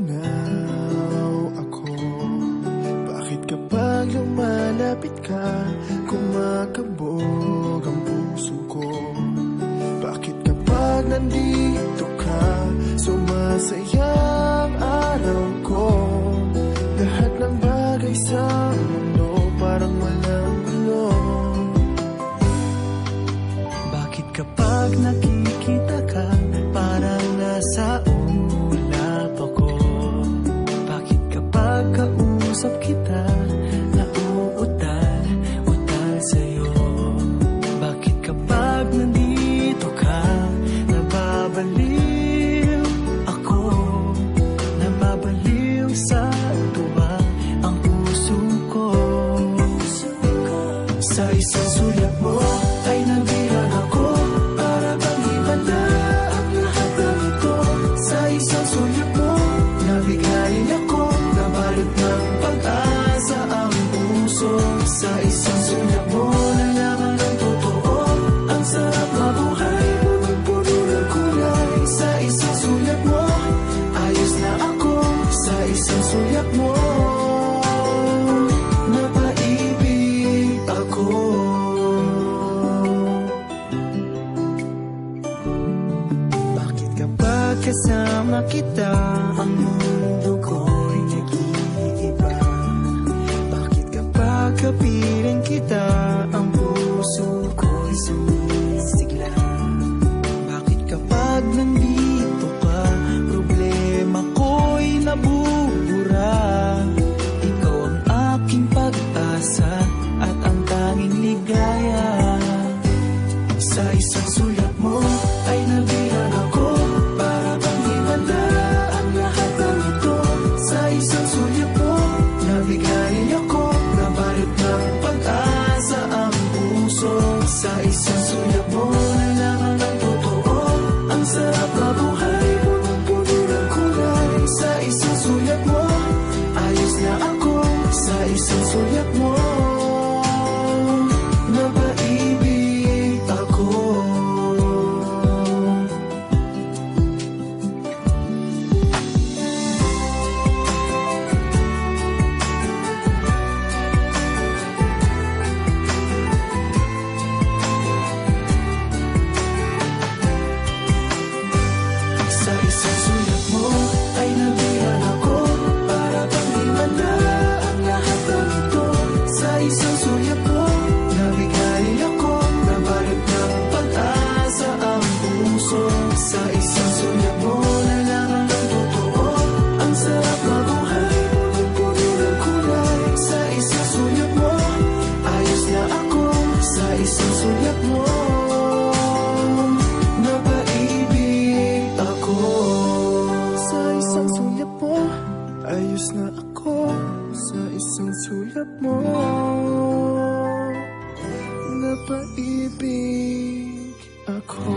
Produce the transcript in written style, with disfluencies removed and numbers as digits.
natutunaw ako. Bakit kapag lumalapit ka, kumakabog ang puso ko? Bakit kapag nandito ka, sumasaya ang araw ko? Lahat ng bagay sa mundo parang walang gulo. Bakit kapag nakikita ka, parang nasa ulap ako? Bakit kapag kausap kita, nauutal sa'yo? Bakit kapag nandito ka, nababaliw ako? Nababaliw sa tuwa ang puso ko. Sa isang sulat mo ay nabilang ako, para bang himala ang lahat ng ito. Sa isang sulat mo, nabigayin ako, nabalot ng pag-asa ang puso. Sa isang sulat mo, nalaman ng totoo, ang sarap mabuhay, punong-puno ng kulay. Sa isang sulat mo, ayos na ako. Sa isang sulat mo, napaibig ako. Bakit kapag kasama kita, ang mundo ko'y nag-iiba? Bakit kapag kapiling kita, ang puso ko'y sumisigla? Bakit kapag nandito ka, problema ko'y nabubura? Ikaw ang aking pag-asa at ang tanging ligaya. Sa isang sulat mo ay nabilang ako, para bang himala ang lahat ng ito. Sa isang sulat mo, nabigayin ako, nabalot ng pag-asa ang puso. Sa isang sulat mo, nalaman ng totoo, ang sarap mabuhay, punong-puno ng kulay. Sa isang sulat mo, ayos na ako. Sa isang sulat mo, napaibig ako. Sa isang sulat mo ay nabilang ako, para bang himala ang lahat ng ito. Sa isang sulat mo, nabigayin ako, nabalot ng pag-asa ang puso. Sa isang sulat mo, nalaman ng totoo, ang sarap mabuhay, punong-puno ng kulay. Sa isang sulat mo, ayos na ako. Sa isang sulat mo, napaibig ako. Sa isang sulat mo, ayos na ako. Sa isang sulat mo, napaibig ako.